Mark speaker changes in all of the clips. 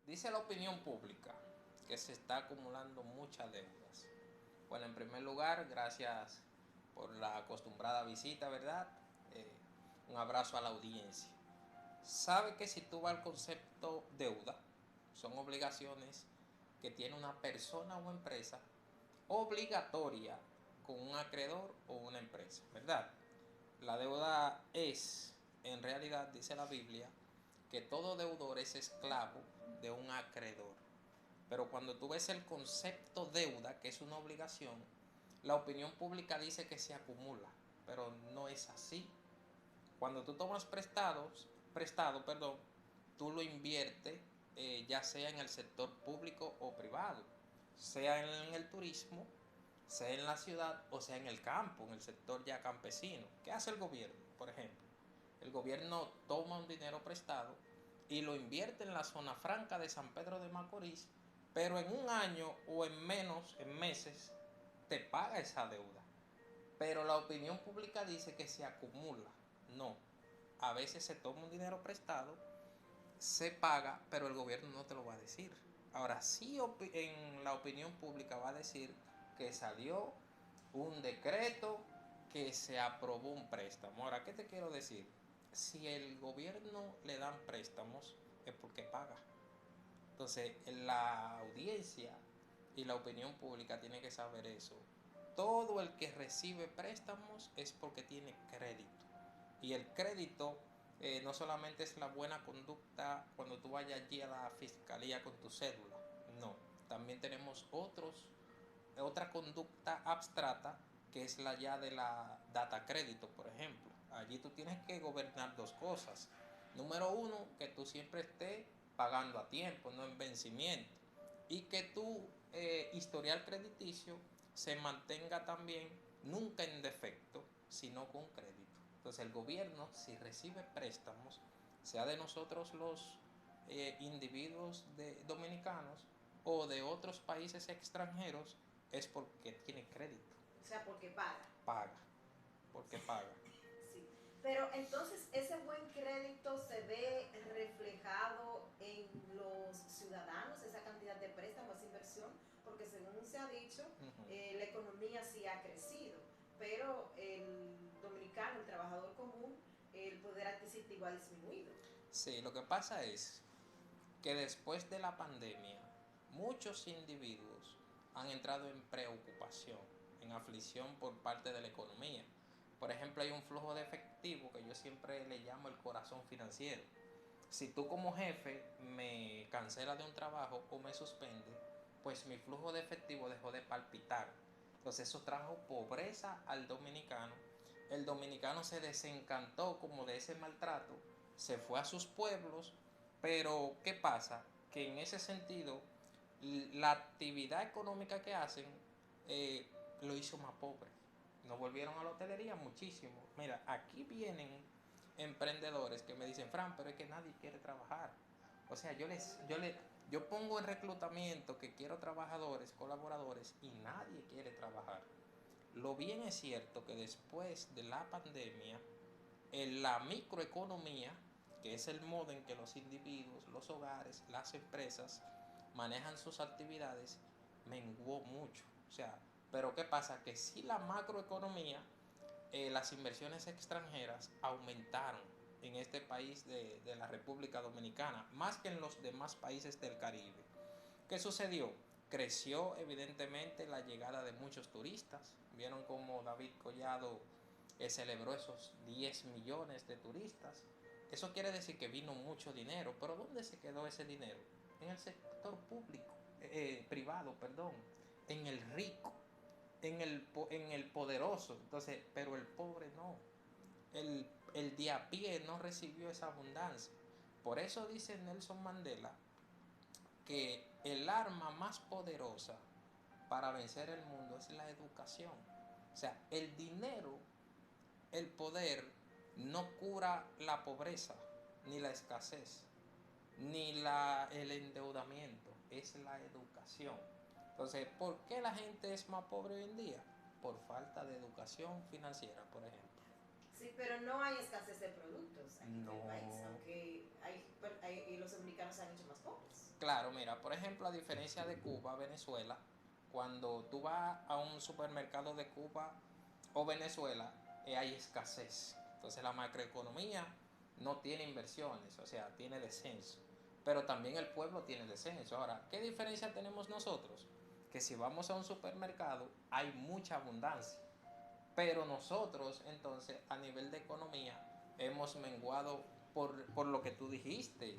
Speaker 1: Dice la opinión pública que se está acumulando muchas deudas. Bueno, en primer lugar, gracias por la acostumbrada visita, ¿verdad? Eh, un abrazo a la audiencia. Sabe que si tú vas al concepto deuda, son obligaciones que tiene una persona o empresa obligatoria con un acreedor o una empresa, ¿verdad? La deuda es, en realidad, dice la Biblia, que todo deudor es esclavo de un acreedor. Pero cuando tú ves el concepto deuda, que es una obligación, la opinión pública dice que se acumula, pero no es así. Cuando tú tomas prestado, tú lo inviertes ya sea en el sector público o privado, sea en el turismo, sea en la ciudad o sea en el campo, en el sector ya campesino. ¿Qué hace el gobierno, por ejemplo? El gobierno toma un dinero prestado y lo invierte en la zona franca de San Pedro de Macorís, pero en un año o en menos, en meses, te paga esa deuda. Pero la opinión pública dice que se acumula. No. A veces se toma un dinero prestado, se paga, pero el gobierno no te lo va a decir. Ahora sí, en la opinión pública va a decir que salió un decreto, que se aprobó un préstamo. Ahora, ¿qué te quiero decir? Si el gobierno le dan préstamos, es porque paga. Entonces, la audiencia y la opinión pública tiene que saber eso. Todo el que recibe préstamos es porque tiene crédito. Y el crédito no solamente es la buena conducta cuando tú vayas allí a la fiscalía con tu cédula. No, también tenemos otra conducta abstrata que es la ya de la data crédito, por ejemplo. Allí tú tienes que gobernar dos cosas. Número uno, que tú siempre estés pagando a tiempo, no en vencimiento. Y que tu historial crediticio se mantenga también nunca en defecto, sino con crédito. Entonces el gobierno, si recibe préstamos, sea de nosotros los individuos dominicanos o de otros países extranjeros, es porque tiene crédito.
Speaker 2: O sea, porque paga.
Speaker 1: Paga, porque paga.
Speaker 2: Sí. Pero entonces ese buen crédito se ve reflejado en los ciudadanos, esa cantidad de préstamos, esa inversión, porque según se ha dicho, la economía sí ha crecido, pero el dominicano, el trabajador común, el poder adquisitivo ha disminuido.
Speaker 1: Sí, lo que pasa es que después de la pandemia, muchos individuos han entrado en preocupación, en aflicción por parte de la economía. Por ejemplo, hay un flujo de efectivo que yo siempre le llamo el corazón financiero. Si tú como jefe me cancelas de un trabajo o me suspende, pues mi flujo de efectivo dejó de palpitar. Entonces eso trajo pobreza al dominicano. El dominicano se desencantó como de ese maltrato, se fue a sus pueblos, pero ¿qué pasa? Que en ese sentido la actividad económica que hacen lo hizo más pobre. No volvieron a la hotelería muchísimo. Mira, aquí vienen emprendedores que me dicen, Fran, pero es que nadie quiere trabajar. O sea, yo pongo en reclutamiento que quiero trabajadores, colaboradores, y nadie quiere trabajar. Lo bien es cierto que después de la pandemia, en la microeconomía, que es el modo en que los individuos, los hogares, las empresas manejan sus actividades, menguó mucho. O sea, pero ¿qué pasa? Que si la macroeconomía, las inversiones extranjeras aumentaron en este país de la República Dominicana, más que en los demás países del Caribe. ¿Qué sucedió? Creció evidentemente la llegada de muchos turistas. Vieron cómo David Collado celebró esos 10 millones de turistas. Eso quiere decir que vino mucho dinero, pero ¿dónde se quedó ese dinero? En el sector público, privado, perdón, en el rico, en el poderoso. Entonces, pero el pobre no. El de a pie no recibió esa abundancia. Por eso dice Nelson Mandela que el arma más poderosa para vencer el mundo es la educación. O sea, el dinero, el poder, no cura la pobreza, ni la escasez, ni el endeudamiento, es la educación. Entonces, ¿por qué la gente es más pobre hoy en día? Por falta de educación financiera, por ejemplo.
Speaker 2: Sí, pero no hay escasez de productos aquí en el país,
Speaker 1: No.
Speaker 2: aunque y los dominicanos se han hecho más pobres.
Speaker 1: Claro, mira, por ejemplo, a diferencia de Cuba, Venezuela, cuando tú vas a un supermercado de Cuba o Venezuela, hay escasez. Entonces la macroeconomía no tiene inversiones, o sea, tiene descenso. Pero también el pueblo tiene descenso. Ahora, ¿qué diferencia tenemos nosotros? Que si vamos a un supermercado hay mucha abundancia. Pero nosotros, entonces, a nivel de economía, hemos menguado por lo que tú dijiste,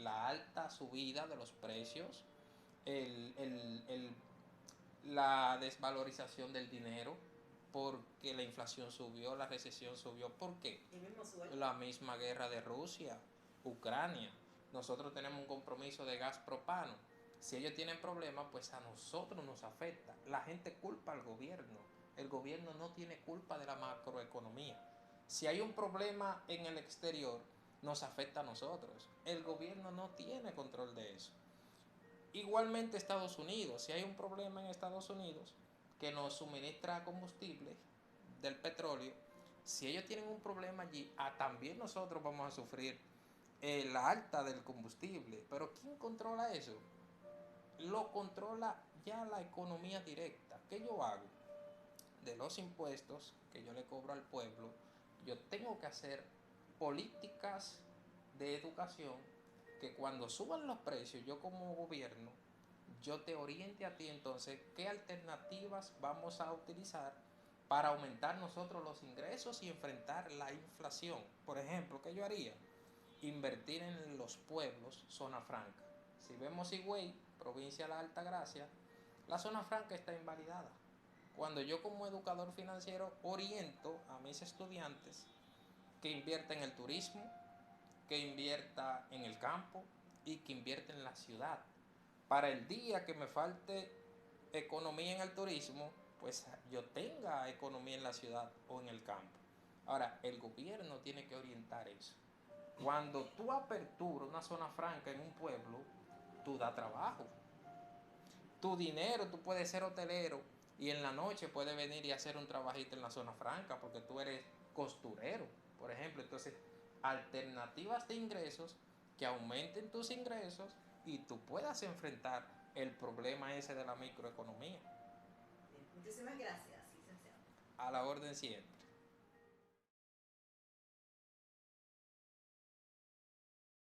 Speaker 1: la alta subida de los precios, el, el, el, la desvalorización del dinero, porque la inflación subió, la recesión subió. ¿Por qué? La misma guerra de Rusia, Ucrania. Nosotros tenemos un compromiso de gas propano. Si ellos tienen problemas, pues a nosotros nos afecta. La gente culpa al gobierno. El gobierno no tiene culpa de la macroeconomía. Si hay un problema en el exterior, nos afecta a nosotros. El gobierno no tiene control de eso. Igualmente Estados Unidos, si hay un problema en Estados Unidos que nos suministra combustible del petróleo, si ellos tienen un problema allí, también nosotros vamos a sufrir la alta del combustible. Pero ¿quién controla eso? Lo controla ya la economía directa. ¿Qué yo hago? De los impuestos que yo le cobro al pueblo, yo tengo que hacer políticas de educación que cuando suban los precios, yo como gobierno, yo te oriente a ti entonces qué alternativas vamos a utilizar para aumentar nosotros los ingresos y enfrentar la inflación. Por ejemplo, ¿qué yo haría? Invertir en los pueblos, zona franca. Si vemos Higüey, provincia de la Altagracia, la zona franca está invalidada. Cuando yo como educador financiero oriento a mis estudiantes que invierta en el turismo, que invierta en el campo y que invierta en la ciudad. Para el día que me falte economía en el turismo, pues yo tenga economía en la ciudad o en el campo. Ahora, el gobierno tiene que orientar eso. Cuando tú aperturas una zona franca en un pueblo, tú das trabajo. Tu dinero, tú puedes ser hotelero y en la noche puedes venir y hacer un trabajito en la zona franca porque tú eres costurero, por ejemplo. Entonces, alternativas de ingresos que aumenten tus ingresos y tú puedas enfrentar el problema ese de la microeconomía.
Speaker 2: Muchísimas gracias, licenciado.
Speaker 1: A la orden siempre.